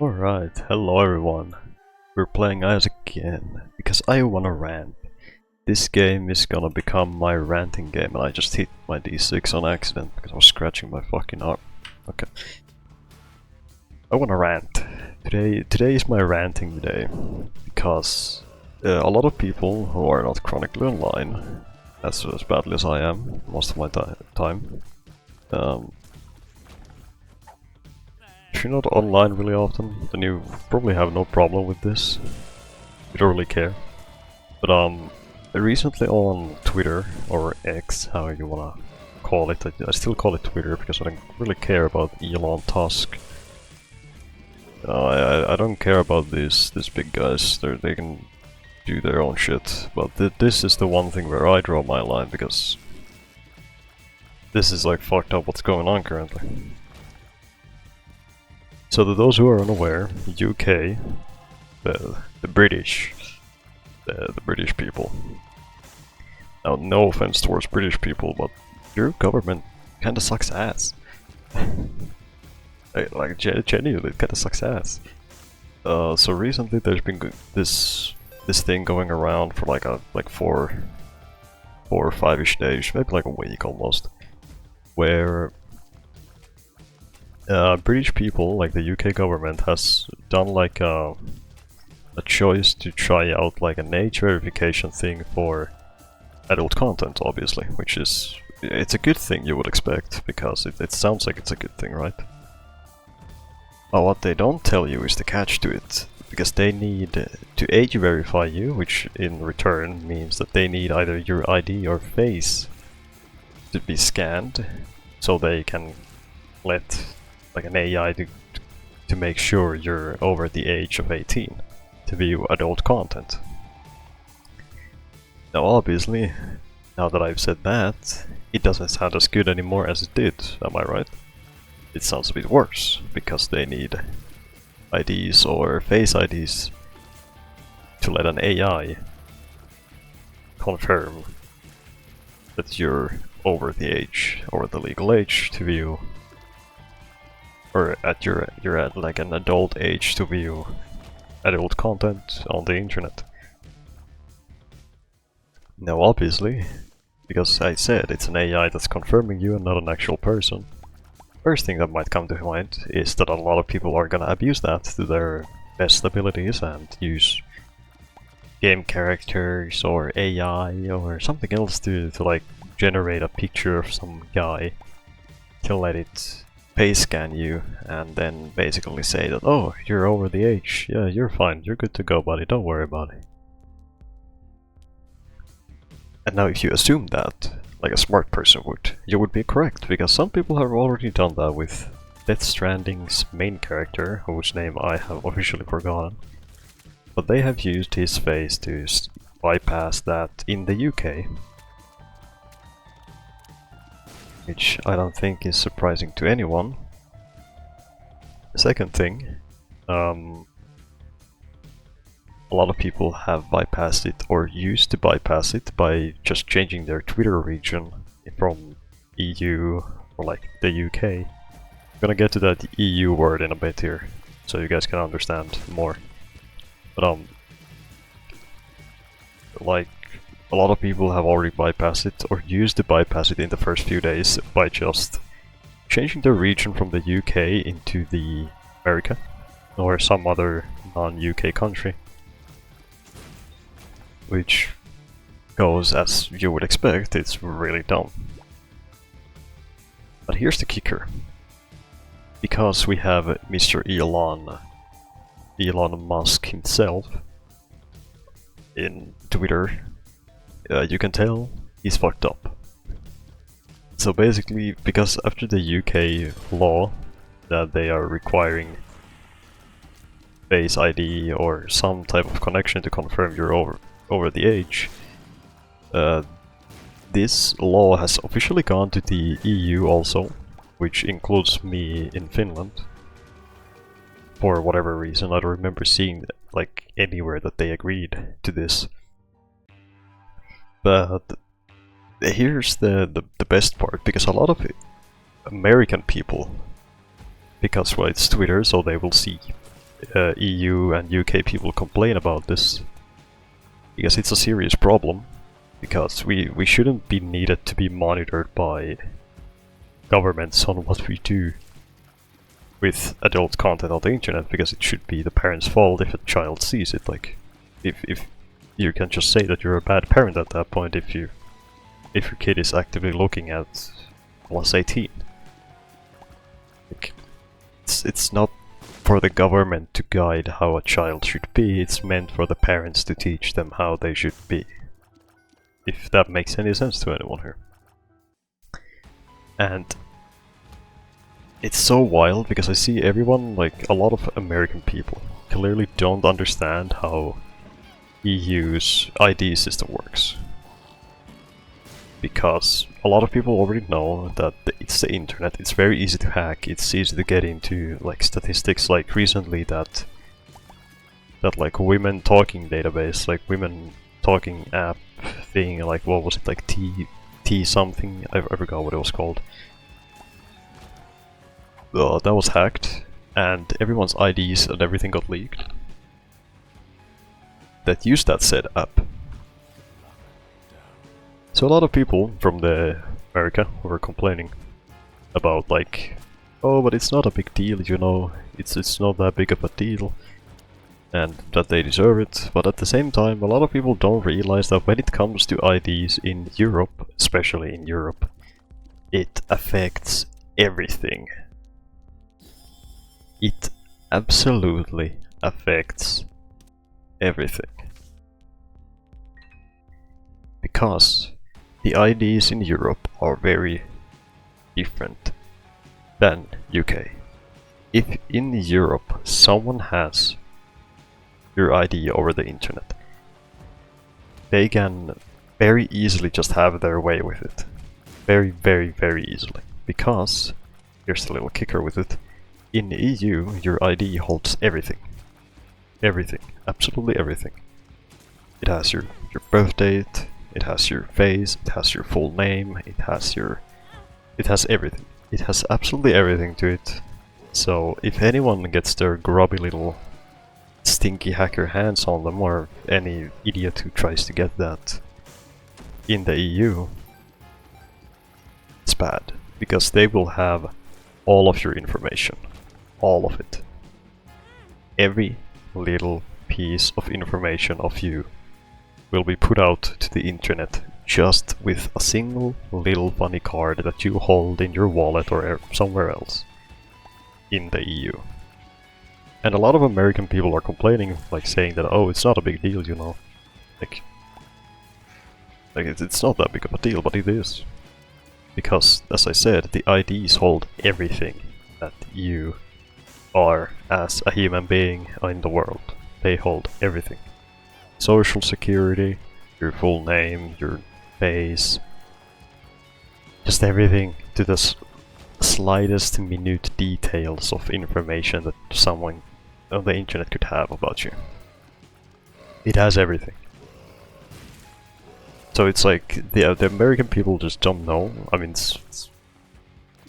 Alright, hello everyone. We're playing Ice again, because I wanna rant. This game is gonna become my ranting game, and I just hit my D6 on accident because I was scratching my fucking arm. Okay. I wanna rant. Today is my ranting day, because a lot of people who are not chronically online, as badly as I am most of my time, if you're not online really often, then you probably have no problem with this. You don't really care. But recently on Twitter, or X, how you wanna call it, I still call it Twitter because I don't really care about Elon Musk. I don't care about these big guys. They can do their own shit. But this is the one thing where I draw my line, because this is like fucked up what's going on currently. So to those who are unaware, UK, the British, the British people. Now, no offense towards British people, but your government kinda sucks ass. like genuinely, it kinda sucks ass. So recently there's been this thing going around for like four or five-ish days, maybe like a week almost, where British people, like the UK government, has done like a choice to try out like an age verification thing for adult content, obviously, which is, it's a good thing, you would expect, because it sounds like it's a good thing, right? But what they don't tell you is the catch to it, because they need to age verify you, which in return means that they need either your ID or face to be scanned, so they can let like an AI to make sure you're over the age of 18 to view adult content. Now obviously, now that I've said that, it doesn't sound as good anymore as it did, am I right? It sounds a bit worse, because they need IDs or face IDs to let an AI confirm that you're over the age, or the legal age to view, or you're at like an adult age to view adult content on the internet. Now obviously, because I said it's an AI that's confirming you and not an actual person, first thing that might come to mind is that a lot of people are gonna abuse that to their best abilities and use game characters or AI or something else to like generate a picture of some guy to let it face scan you and then basically say that, oh, you're over the age, yeah, you're fine, you're good to go, buddy, don't worry about it. And now if you assume that, like a smart person would, you would be correct, because some people have already done that with Death Stranding's main character, whose name I have officially forgotten. But they have used his face to bypass that in the UK. Which I don't think is surprising to anyone. The second thing, a lot of people have bypassed it, or used to bypass it, by just changing their Twitter region from EU or like the UK. I'm gonna get to that EU word in a bit here, so you guys can understand more. But like, a lot of people have already bypassed it, or used to bypass it in the first few days, by just changing their region from the UK into the America, or some other non-UK country. Which goes as you would expect, it's really dumb. But here's the kicker. Because we have Mr. Elon Musk himself in Twitter, you can tell he's fucked up. So basically, because after the UK law that they are requiring face ID or some type of connection to confirm you're over the age, this law has officially gone to the EU also, which includes me in Finland. For whatever reason, I don't remember seeing like anywhere that they agreed to this. But here's the best part, because a lot of American people, because well, it's Twitter, so they will see EU and UK people complain about this, because it's a serious problem, because we shouldn't be needed to be monitored by governments on what we do with adult content on the internet, because it should be the parents' fault if a child sees it. Like, if you can just say that you're a bad parent at that point if your kid is actively looking at plus 18. Like, it's not for the government to guide how a child should be, it's meant for the parents to teach them how they should be. If that makes any sense to anyone here. And it's so wild because I see everyone, like a lot of American people, clearly don't understand how EU's ID system works. Because a lot of people already know that it's the internet, it's very easy to hack, it's easy to get into like statistics, like recently that like women talking database, like women talking app thing, like what was it, like T something, I forgot what it was called. That was hacked, and everyone's IDs and everything got leaked that used that said app. So a lot of people from the America were complaining about like, oh, but it's not a big deal, you know, it's not that big of a deal, and that they deserve it. But at the same time, a lot of people don't realize that when it comes to IDs in Europe, especially in Europe, it affects everything. It absolutely affects everything. Because the IDs in Europe are very different than UK. If in Europe someone has your ID over the internet, they can very easily just have their way with it. Very, very, very easily. Because, here's the little kicker with it, in the EU your ID holds everything. Everything. Absolutely everything. It has your birth date, it has your face, it has your full name, it has everything. It has absolutely everything to it. So if anyone gets their grubby little stinky hacker hands on them, or any idiot who tries to get that in the EU, it's bad. Because they will have all of your information. All of it. Every little piece of information of you will be put out to the internet just with a single little funny card that you hold in your wallet or somewhere else in the EU. And a lot of American people are complaining, like saying that, oh, it's not a big deal, you know. Like it's not that big of a deal, but it is. Because, as I said, the IDs hold everything that you are as a human being in the world. They hold everything. Social security, your full name, your face, just everything to the slightest minute details of information that someone on the internet could have about you. It has everything. So it's like the American people just don't know. I mean, it's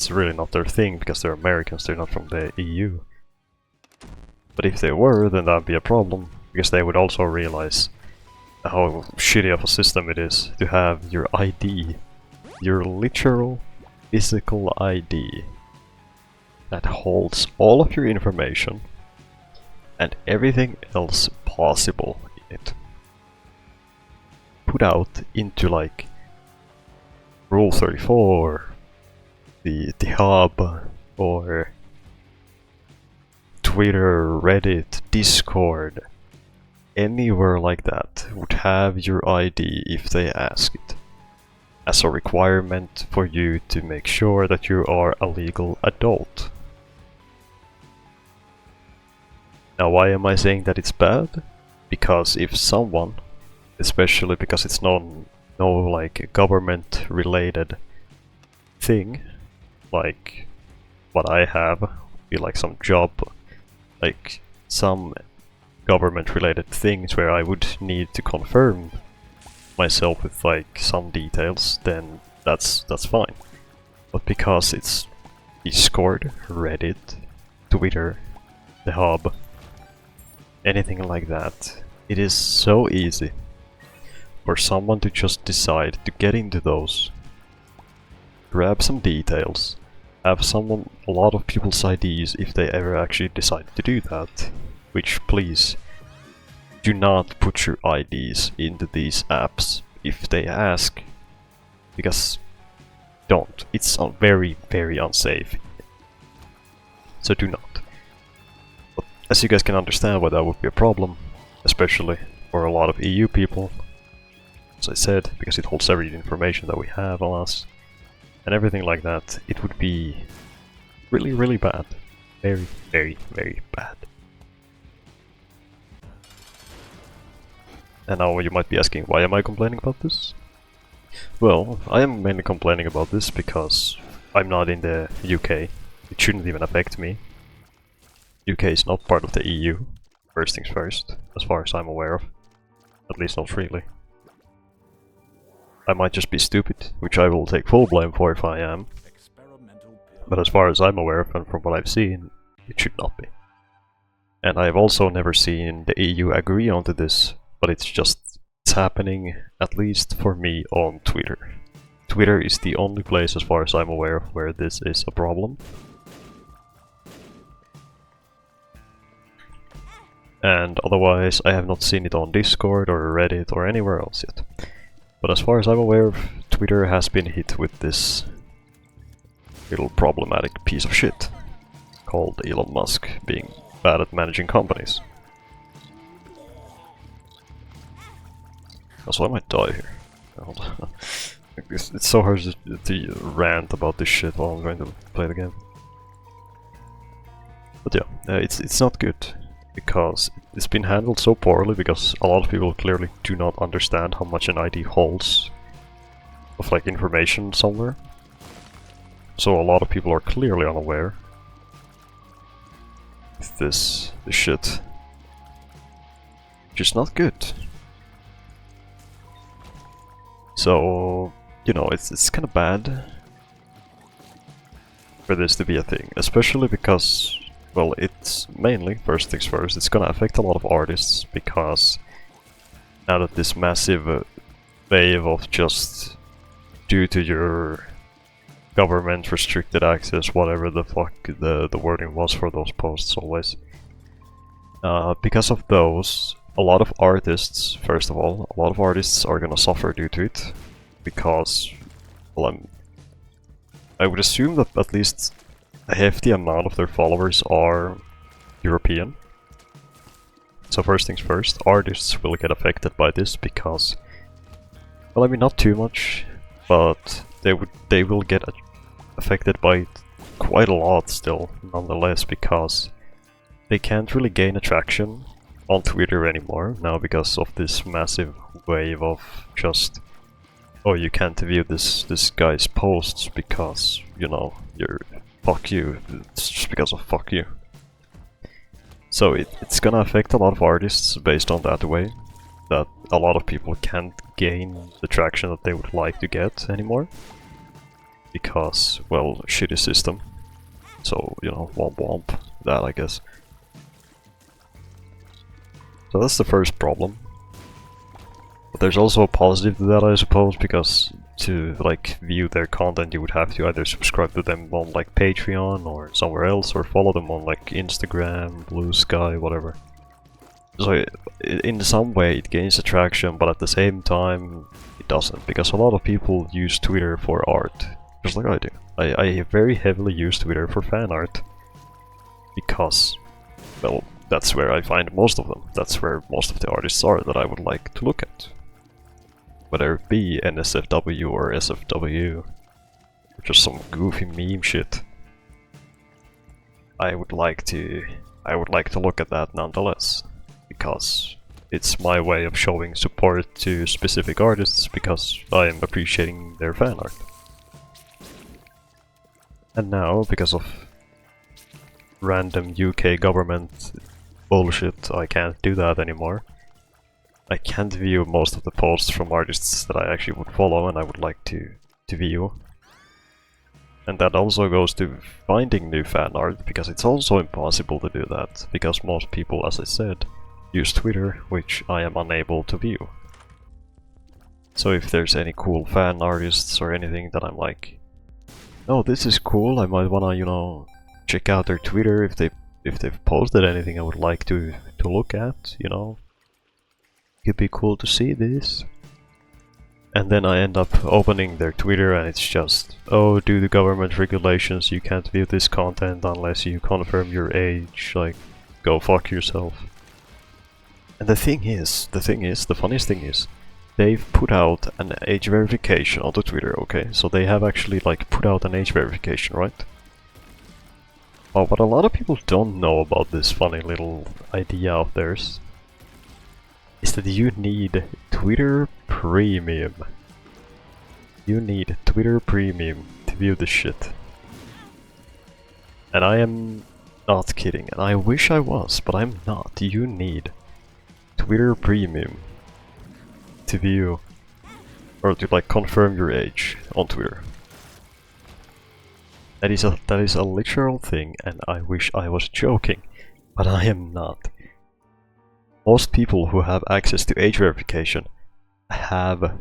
really not their thing because they're Americans, they're not from the EU. But if they were, then that'd be a problem, because they would also realize how shitty of a system it is to have your ID, your literal physical ID, that holds all of your information and everything else possible in it, put out into like Rule 34, the hub, or Twitter, Reddit, Discord, anywhere like that would have your ID if they ask it, as a requirement for you to make sure that you are a legal adult. Now, why am I saying that it's bad? Because if someone, especially because it's no like government related thing, like what I have, be like some job, like some government related things where I would need to confirm myself with like some details, then that's fine. But because it's Discord, Reddit, Twitter, the hub, anything like that, it is so easy for someone to just decide to get into those, grab some details, have a lot of people's IDs if they ever actually decide to do that. Which, please, do not put your IDs into these apps if they ask, because don't. It's very, very unsafe. So do not. But as you guys can understand why that would be a problem, especially for a lot of EU people, as I said, because it holds every information that we have on us, and everything like that, it would be really, really bad. Very, very, very bad. And now you might be asking, why am I complaining about this? Well, I am mainly complaining about this because I'm not in the UK. It shouldn't even affect me. UK is not part of the EU, first things first, as far as I'm aware of. At least not really. I might just be stupid, which I will take full blame for if I am. But as far as I'm aware of and from what I've seen, it should not be. And I've also never seen the EU agree onto this, but it's happening, at least for me, on Twitter. Twitter is the only place, as far as I'm aware of, where this is a problem. And otherwise, I have not seen it on Discord or Reddit or anywhere else yet. But as far as I'm aware of, Twitter has been hit with this little problematic piece of shit called Elon Musk being bad at managing companies. Also, I might die here. Hold on. It's so hard to rant about this shit while I'm trying to play the game. But yeah, it's not good, because it's been handled so poorly, because a lot of people clearly do not understand how much an ID holds of like information somewhere. So a lot of people are clearly unaware of this shit, which is not good. So, you know, it's kind of bad for this to be a thing, especially because, well, it's mainly, first things first, it's gonna affect a lot of artists, because now that this massive wave of just due to your government restricted access, whatever the fuck the wording was for those posts always, because of those, a lot of artists, first of all, a lot of artists are gonna suffer due to it, because, well, I would assume that at least a hefty amount of their followers are European. So first things first, artists will get affected by this because, well, I mean, not too much, but they will get affected by it quite a lot still, nonetheless, because they can't really gain attraction on Twitter anymore now because of this massive wave of just, oh, you can't view this guy's posts because, you know, you're fuck you. It's just because of fuck you. So it's gonna affect a lot of artists based on that way, that a lot of people can't gain the traction that they would like to get anymore because, well, shitty system. So, you know, womp womp, that I guess. So that's the first problem. But there's also a positive to that, I suppose, because to like view their content you would have to either subscribe to them on like Patreon or somewhere else, or follow them on like Instagram, Blue Sky, whatever. So in some way it gains attraction, but at the same time it doesn't, because a lot of people use Twitter for art, just like I do. I very heavily use Twitter for fan art, because, well, that's where I find most of them. That's where most of the artists are that I would like to look at. Whether it be NSFW or SFW, or just some goofy meme shit. I would like to look at that nonetheless, because it's my way of showing support to specific artists, because I am appreciating their fan art. And now, because of random UK government bullshit, I can't do that anymore. I can't view most of the posts from artists that I actually would follow and I would like to view. And that also goes to finding new fan art, because it's also impossible to do that, because most people, as I said, use Twitter, which I am unable to view. So if there's any cool fan artists or anything that I'm like, oh, this is cool, I might wanna, you know, check out their Twitter if they've posted anything I would like to look at, you know. It'd be cool to see this. And then I end up opening their Twitter and it's just, oh, due to government regulations you can't view this content unless you confirm your age, like, go fuck yourself. And the funniest thing is, they've put out an age verification onto Twitter, okay? So they have actually, like, put out an age verification, right? Well, what a lot of people don't know about this funny little idea of theirs is that you need Twitter Premium. You need Twitter Premium to view this shit. And I am not kidding, and I wish I was, but I'm not. You need Twitter Premium to view, or to like confirm your age on Twitter. That is a literal thing, and I wish I was joking, but I am not. Most people who have access to age verification have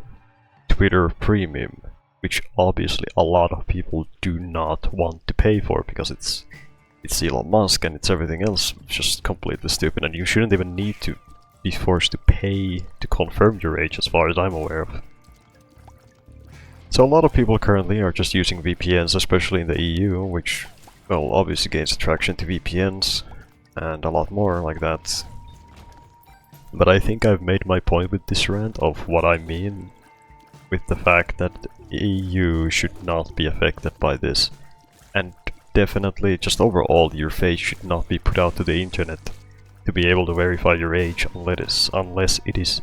Twitter Premium, which obviously a lot of people do not want to pay for because it's Elon Musk and it's everything else just completely stupid, and you shouldn't even need to be forced to pay to confirm your age as far as I'm aware of. So a lot of people currently are just using VPNs, especially in the EU, which, well, obviously gains attraction to VPNs and a lot more like that. But I think I've made my point with this rant of what I mean with the fact that EU should not be affected by this. And definitely, just overall, your face should not be put out to the internet to be able to verify your age unless it is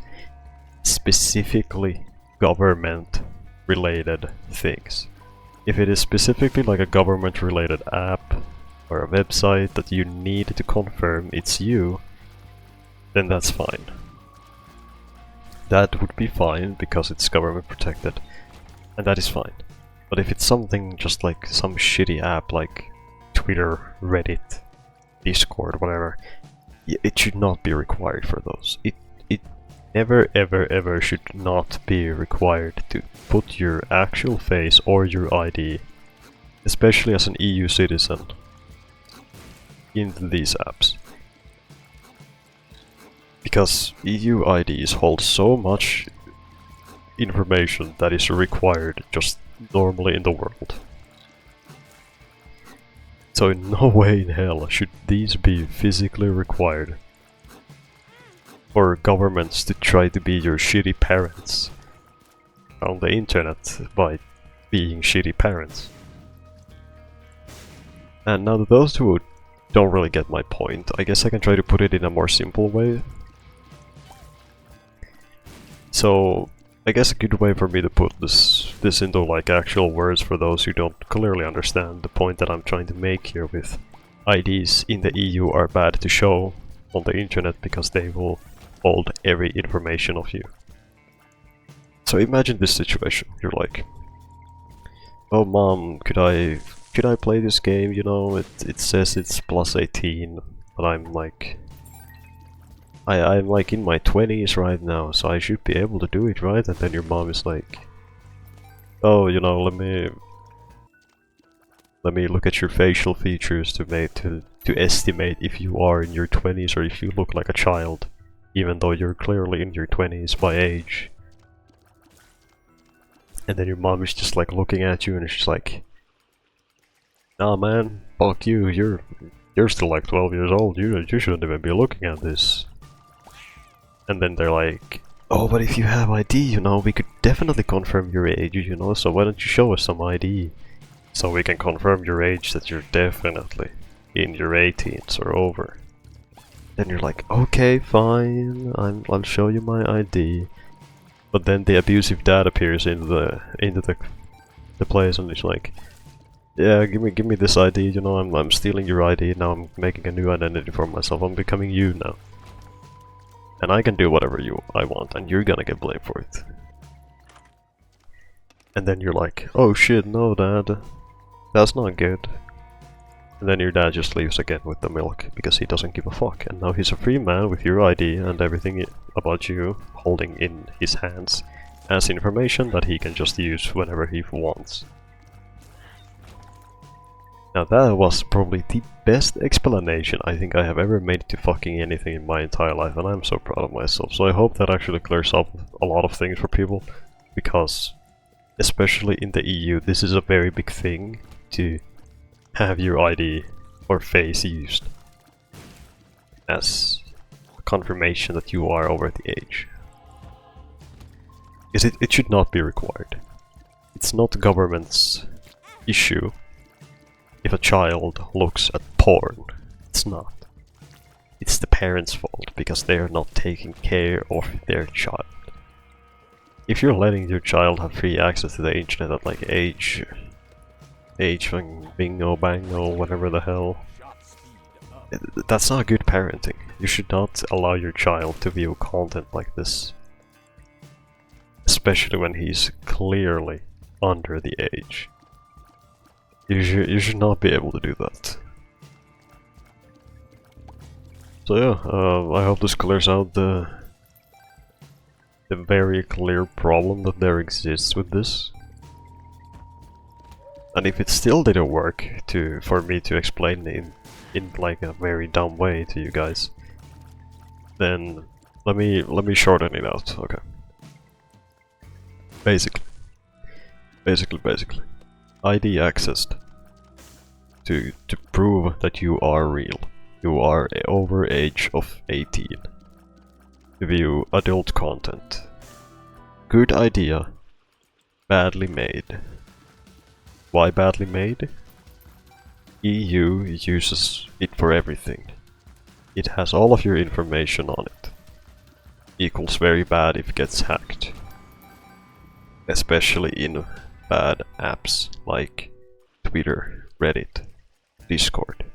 specifically government related things. If it is specifically like a government related app or a website that you need to confirm it's you, then that's fine. That would be fine because it's government protected, and that is fine. But if it's something just like some shitty app like Twitter, Reddit, Discord, whatever, it should not be required for those. It never ever should not be required to put your actual face or your ID, especially as an EU citizen, into these apps. Because EU IDs hold so much information that is required just normally in the world. So in no way in hell should these be physically required for governments to try to be your shitty parents on the internet by being shitty parents. And now those who don't really get my point, I guess I can try to put it in a more simple way. So I guess a good way for me to put this into like actual words for those who don't clearly understand the point that I'm trying to make here with IDs in the EU are bad to show on the internet because they will hold every information of you. So imagine this situation. You're like, oh mom, could I play this game? You know, it says it's plus 18, but I'm like I'm like in my 20s right now, so I should be able to do it, right? And then your mom is like, oh, you know, let me look at your facial features to estimate if you are in your 20s or if you look like a child, even though you're clearly in your 20s by age. And then your mom is just like looking at you and she's like, nah man, fuck you, you're still like 12 years old, you shouldn't even be looking at this. And then they're like, oh, but if you have ID, you know, we could definitely confirm your age, you know, so why don't you show us some ID so we can confirm your age that you're definitely in your 18s or over. Then you're like, okay, fine, I'll show you my ID. But then the abusive dad appears into the place and he's like, yeah, give me this ID, you know, I'm stealing your ID, now I'm making a new identity for myself, I'm becoming you now. And I can do whatever I want, and you're gonna get blamed for it. And then you're like, oh shit, no dad, that's not good. And then your dad just leaves again with the milk, because he doesn't give a fuck. And now he's a free man with your ID and everything about you holding in his hands as information that he can just use whenever he wants. Now that was probably the best explanation I think I have ever made to fucking anything in my entire life, and I'm so proud of myself. So I hope that actually clears up a lot of things for people, because especially in the EU this is a very big thing to have your ID or face used as a confirmation that you are over the age. Because it should not be required. It's not the government's issue if a child looks at porn. It's not. It's the parents' fault, because they are not taking care of their child. If you're letting your child have free access to the internet at like age bingo bango, whatever the hell, that's not good parenting. You should not allow your child to view content like this, especially when he's clearly under the age. You should not be able to do that. So yeah, I hope this clears out the very clear problem that there exists with this. And if it still didn't work for me to explain in like a very dumb way to you guys, then let me shorten it out. Okay. Basically, ID accessed to prove that you are real. You are over age of 18. View adult content. Good idea. Badly made. Why badly made? EU uses it for everything. It has all of your information on it. Equals very bad if it gets hacked. Especially in bad apps like Twitter, Reddit, Discord.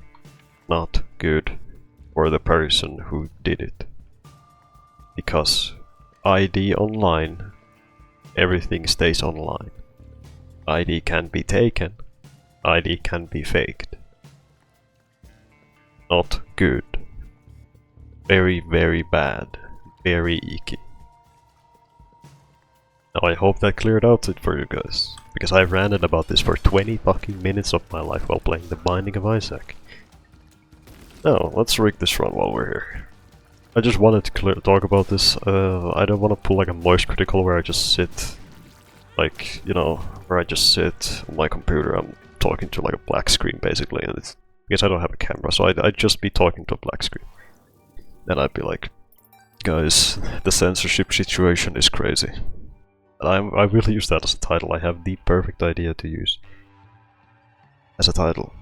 Not good for the person who did it. Because ID online, everything stays online. ID can be taken, ID can be faked. Not good. Very, very bad. Very icky. Now I hope that cleared out it for you guys, because I've ranted about this for 20 fucking minutes of my life while playing The Binding of Isaac. Now, let's rig this run while we're here. I just wanted to talk about this. I don't want to pull like a moist critical where I just sit, like, you know, where I just sit on my computer. I'm talking to like a black screen basically, and it's because I don't have a camera, so I'd just be talking to a black screen. And I'd be like, guys, the censorship situation is crazy. And I will use that as a title. I have the perfect idea to use as a title.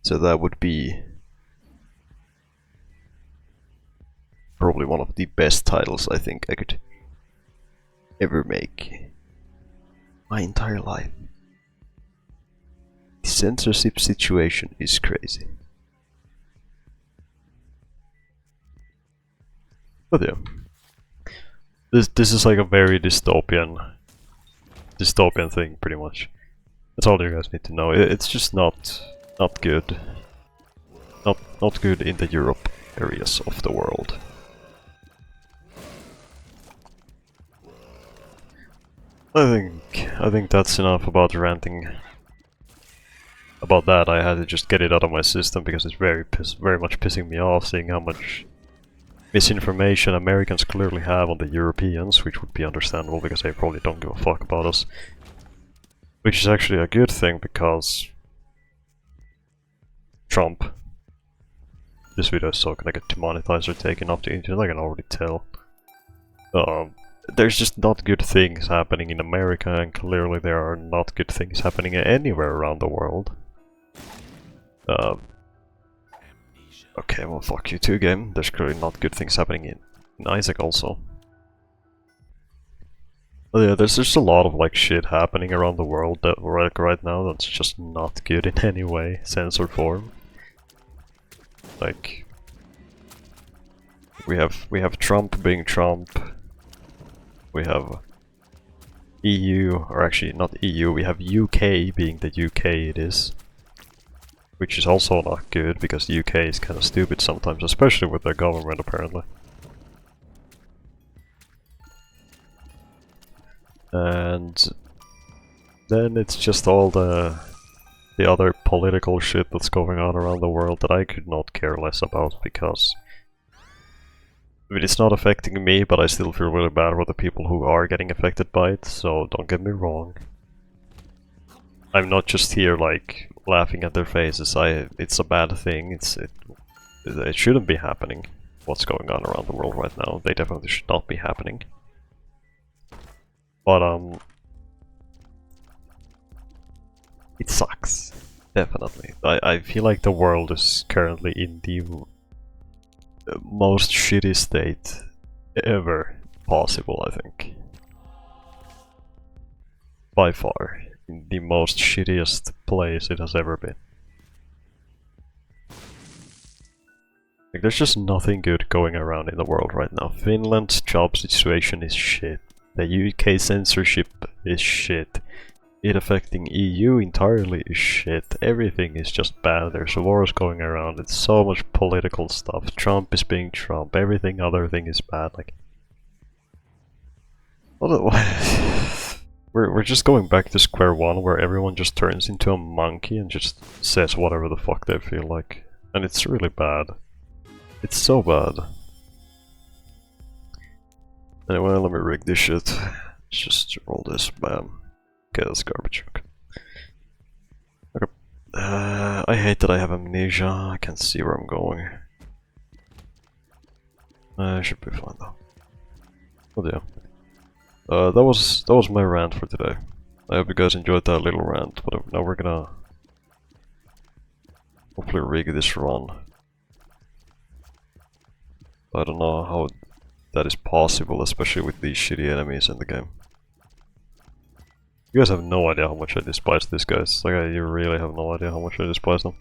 So that would be probably one of the best titles I think I could ever make. My entire life. The censorship situation is crazy. But yeah. This is like a very dystopian thing, pretty much. That's all you guys need to know. It's just not good. Not good in the Europe areas of the world. I think that's enough about ranting about that. I had to just get it out of my system because it's very much pissing me off seeing how much misinformation Americans clearly have on the Europeans, which would be understandable because they probably don't give a fuck about us. Which is actually a good thing because Trump. This video is so gonna get demonetized or taken off the internet, I can already tell. There's just not good things happening in America, and clearly there are not good things happening anywhere around the world. Okay, well fuck you too, game. There's clearly not good things happening in Isaac also. But yeah, there's just a lot of like shit happening around the world that right now that's just not good in any way, sense or form. Like we have Trump being Trump. We have EU, or actually not EU, we have UK being the UK it is. Which is also not good, because the UK is kind of stupid sometimes, especially with their government apparently. And then it's just all the other political shit that's going on around the world that I could not care less about, because I mean, it's not affecting me, but I still feel really bad for the people who are getting affected by it, so don't get me wrong. I'm not just here like laughing at their faces. It's a bad thing. It shouldn't be happening. What's going on around the world right now? They definitely should not be happening. But it sucks. Definitely. I feel like the world is currently in the most shitty state ever possible, I think. By far. The most shittiest place it has ever been. Like, there's just nothing good going around in the world right now. Finland's job situation is shit. The UK censorship is shit. It affecting EU entirely is shit. Everything is just bad. There's wars going around. It's so much political stuff. Trump is being Trump. Everything other thing is bad. Like, we're just going back to square one, where everyone just turns into a monkey and just says whatever the fuck they feel like. And it's really bad. It's so bad. Anyway, let me rig this shit. Let's just roll this, bam. Okay, that's garbage. Okay. I hate that I have amnesia. I can't see where I'm going. I should be fine though. Oh dear. That was my rant for today. I hope you guys enjoyed that little rant, but now we're gonna hopefully rig this run. I don't know how that is possible, especially with these shitty enemies in the game. You guys have no idea how much I despise these guys. Like, you really have no idea how much I despise them.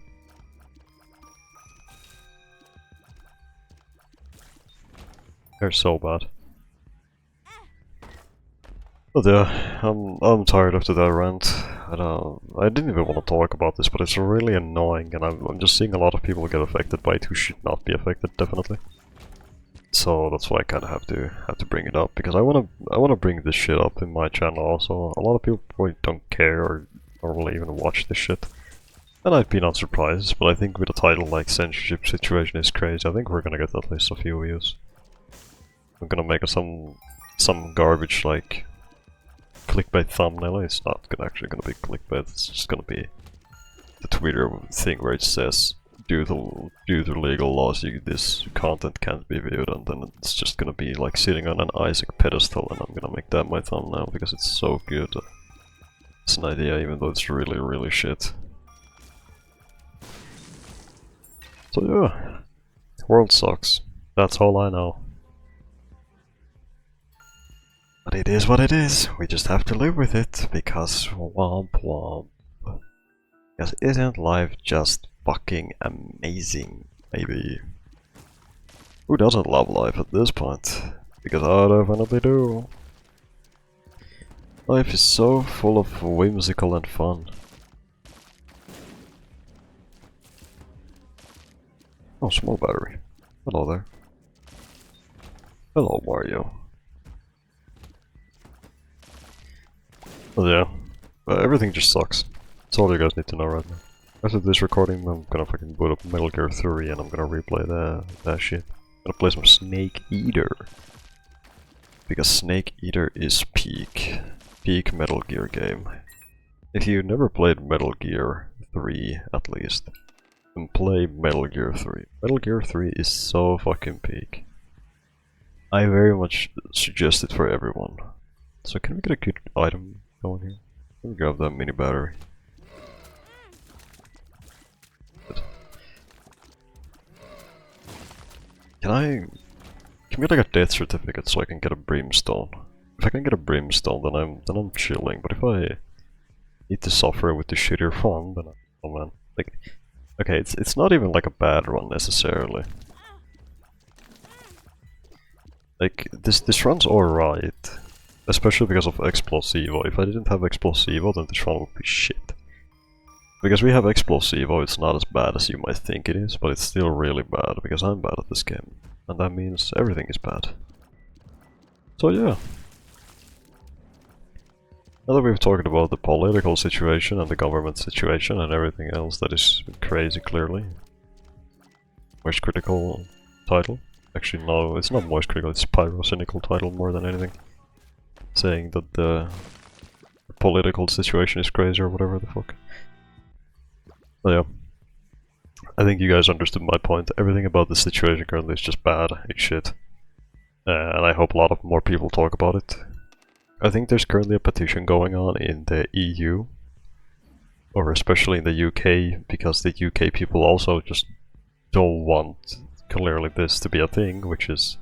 They're so bad. Oh dear, I'm tired after that rant. I didn't even want to talk about this, but it's really annoying, and I'm just seeing a lot of people get affected by it who should not be affected, definitely. So that's why I kind of have to bring it up, because I wanna bring this shit up in my channel also. A lot of people probably don't care or really even watch this shit, and I'd be not surprised. But I think with a title like "Censorship Situation is Crazy," I think we're gonna get at least a few views. I'm gonna make some garbage like clickbait thumbnail. It's not actually gonna be clickbait. It's just gonna be the Twitter thing where it says, due to legal laws, this content can't be viewed, and then it's just gonna be like sitting on an Isaac pedestal, and I'm gonna make that my thumbnail because it's so good. It's an idea, even though it's really, really shit. So yeah, world sucks. That's all I know. But it is what it is. We just have to live with it, because womp womp. Because isn't life just fucking amazing, maybe? Who doesn't love life at this point? Because I definitely do. Life is so full of whimsical and fun. Oh, small battery. Hello there. Hello, Mario. Oh yeah, everything just sucks. That's all you guys need to know right now. After this recording, I'm gonna fucking boot up Metal Gear 3 and I'm gonna replay that shit. I'm gonna play some Snake Eater. Because Snake Eater is peak Metal Gear game. If you never played Metal Gear 3, at least, then play Metal Gear 3. Metal Gear 3 is so fucking peak. I very much suggest it for everyone. So can we get a good item going here? Let me grab that mini battery. Can we get like a death certificate so I can get a brimstone? If I can get a brimstone, then I'm chilling. But if I need to suffer with the shittier fun, then oh man, like, okay, it's not even like a bad run necessarily. Like this run's alright, Especially because of Explosivo. If I didn't have Explosivo, then this one would be shit. Because we have Explosivo, it's not as bad as you might think it is, but it's still really bad, because I'm bad at this game. And that means everything is bad. So yeah. Now that we've talked about the political situation and the government situation and everything else that is crazy clearly. Most critical title. Actually no, it's not most critical, it's pyrocynical title more than anything. Saying that the political situation is crazy or whatever the fuck. But yeah, I think you guys understood my point. Everything about the situation currently is just bad, it's shit. And I hope a lot of more people talk about it. I think there's currently a petition going on in the EU, or especially in the UK, because the UK people also just don't want clearly this to be a thing, which is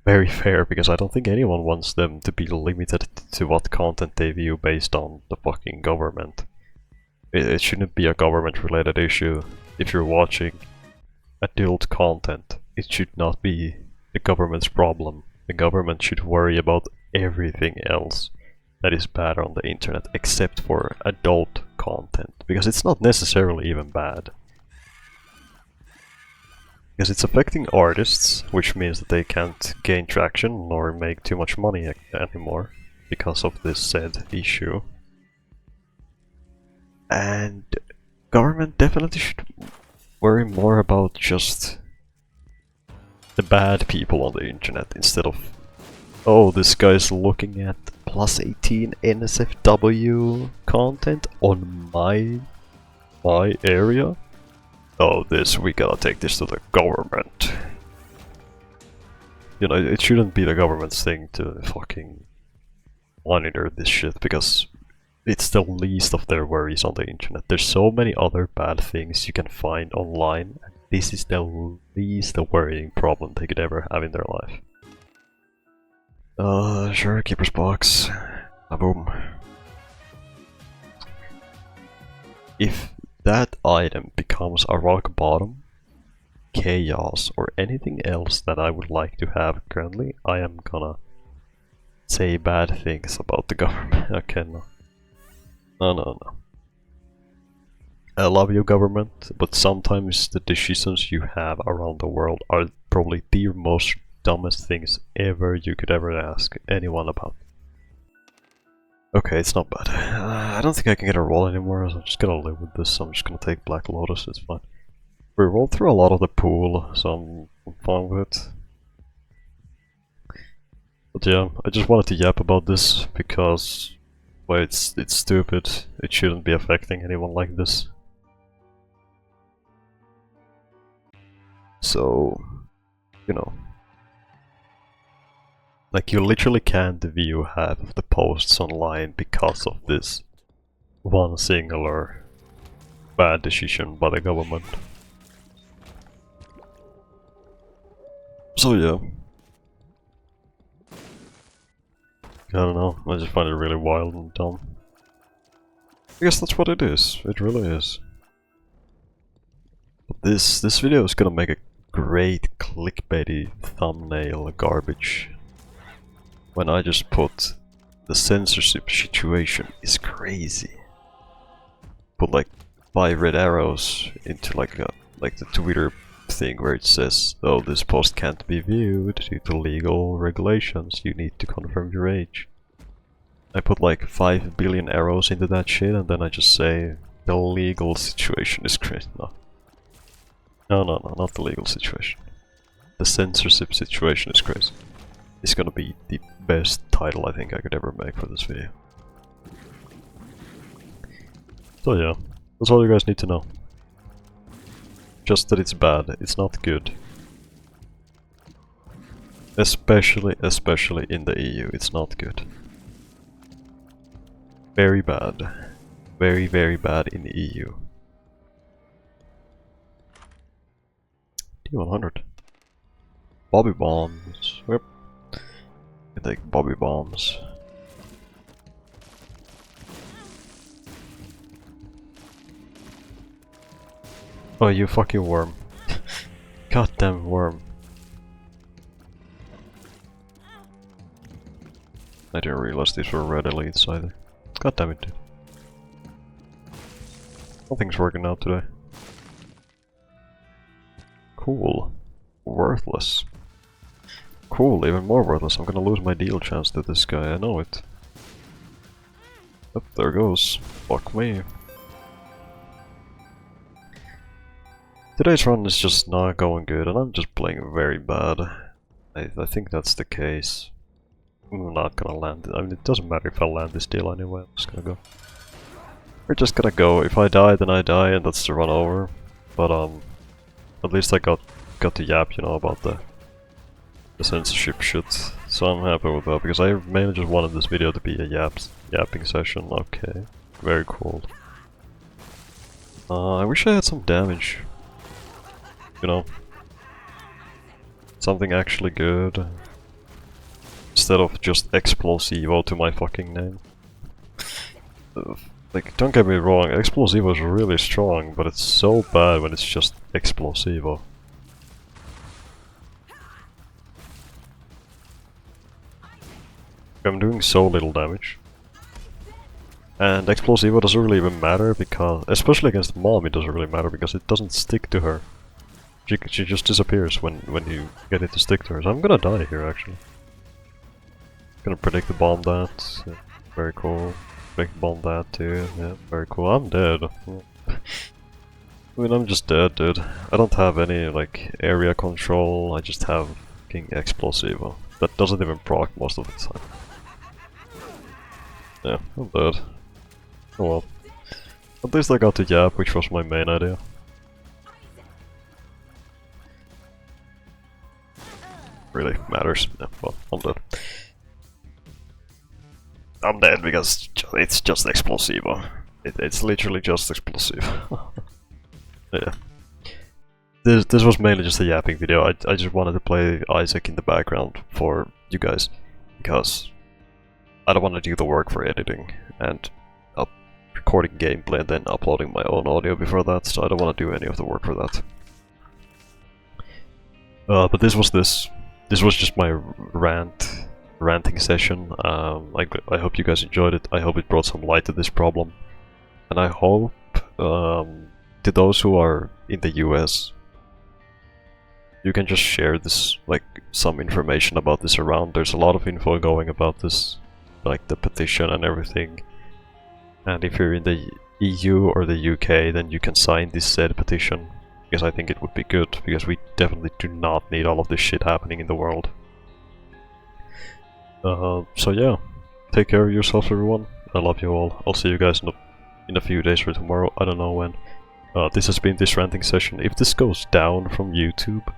very fair, because I don't think anyone wants them to be limited to what content they view based on the fucking government. It shouldn't be a government-related issue. If you're watching adult content, it should not be the government's problem. The government should worry about everything else that is bad on the internet, except for adult content, because it's not necessarily even bad. Because it's affecting artists, which means that they can't gain traction or make too much money anymore because of this said issue. And government definitely should worry more about just the bad people on the internet instead of, oh, this guy's looking at plus 18 NSFW content on my area. Oh, we gotta take this to the government. You know, it shouldn't be the government's thing to fucking monitor this shit, because it's the least of their worries on the internet. There's so many other bad things you can find online, and this is the least worrying problem they could ever have in their life. Sure, Keeper's Box. Boom. If that item becomes a rock bottom, chaos, or anything else that I would like to have currently, I am gonna say bad things about the government. Okay, no. No. I love you, government, but sometimes the decisions you have around the world are probably the most dumbest things ever you could ever ask anyone about. Okay, it's not bad. I don't think I can get a roll anymore, so I'm just gonna live with this. I'm just gonna take Black Lotus, it's fine. We rolled through a lot of the pool, so I'm fine with it. But yeah, I just wanted to yap about this because, well, it's stupid. It shouldn't be affecting anyone like this. So, you know, like you literally can't view half of the posts online because of this one singular bad decision by the government. So yeah. I don't know, I just find it really wild and dumb. I guess that's what it is, it really is. But this video is gonna make a great clickbaity thumbnail garbage. When I just put the censorship situation is crazy. Put like 5 red arrows into like the Twitter thing where it says, oh, this post can't be viewed due to legal regulations, you need to confirm your age. I put like 5 billion arrows into that shit, and then I just say the legal situation is crazy. No, not the legal situation. The censorship situation is crazy. It's gonna be the best title I think I could ever make for this video. So yeah, that's all you guys need to know. Just that it's bad, it's not good. Especially in the EU, it's not good. Very bad. Very bad in the EU. T100. Bobby bombs. Yep. I take Bobby bombs. Oh, you fucking worm. Goddamn worm. I didn't realize these were red elites either. God damn it, dude. Nothing's working out today. Cool. Worthless. Cool, even more worthless. I'm gonna lose my deal chance to this guy, I know it. Up there goes. Fuck me. Today's run is just not going good, and I'm just playing very bad. I think that's the case. I'm not gonna land it. I mean, it doesn't matter if I land this deal anyway, I'm just gonna go. We're just gonna go. If I die, then I die, and that's the run over. But, at least I got to yap, you know, about the censorship shit. So I'm happy with that, because I mainly just wanted this video to be a yapping session. Okay, very cool. I wish I had some damage. You know, something actually good. Instead of just Explosivo to my fucking name. Like, don't get me wrong, Explosivo is really strong, but it's so bad when it's just Explosivo. I'm doing so little damage. And Explosivo doesn't really even matter because, especially against Mom, it doesn't really matter because it doesn't stick to her. She just disappears when you get it to stick to her. So I'm gonna die here actually. Gonna predict the bomb that. Yeah, very cool. Predict the bomb that too. Yeah, very cool. I'm dead. I mean, I'm just dead, dude. I don't have any like area control. I just have fucking Explosivo. That doesn't even proc most of the time. Yeah, I'm dead. Oh well. At least I got to yap, which was my main idea. Really matters. Yeah, well, I'm dead. I'm dead because it's just Explosivo. It's literally just Explosivo. Yeah. This was mainly just a yapping video. I just wanted to play Isaac in the background for you guys because I don't want to do the work for editing and recording gameplay and then uploading my own audio before that, so I don't want to do any of the work for that. But this was just my ranting session. I hope you guys enjoyed it. I hope it brought some light to this problem, and I hope to those who are in the US, you can just share this, like, some information about this around. There's a lot of info going about this, like the petition and everything. And if you're in the EU or the UK, then you can sign this said petition, because I think it would be good, because we definitely do not need all of this shit happening in the world. So yeah, take care of yourselves everyone, I love you all. I'll see you guys in a few days or tomorrow, I don't know when. This has been this ranting session. If this goes down from YouTube,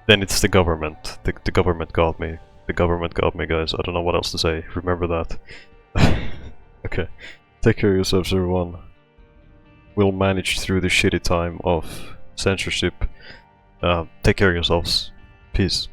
then it's the government. The government got me. The government got me, guys. I don't know what else to say. Remember that. Okay. Take care of yourselves, everyone. We'll manage through the shitty time of censorship. Take care of yourselves. Peace.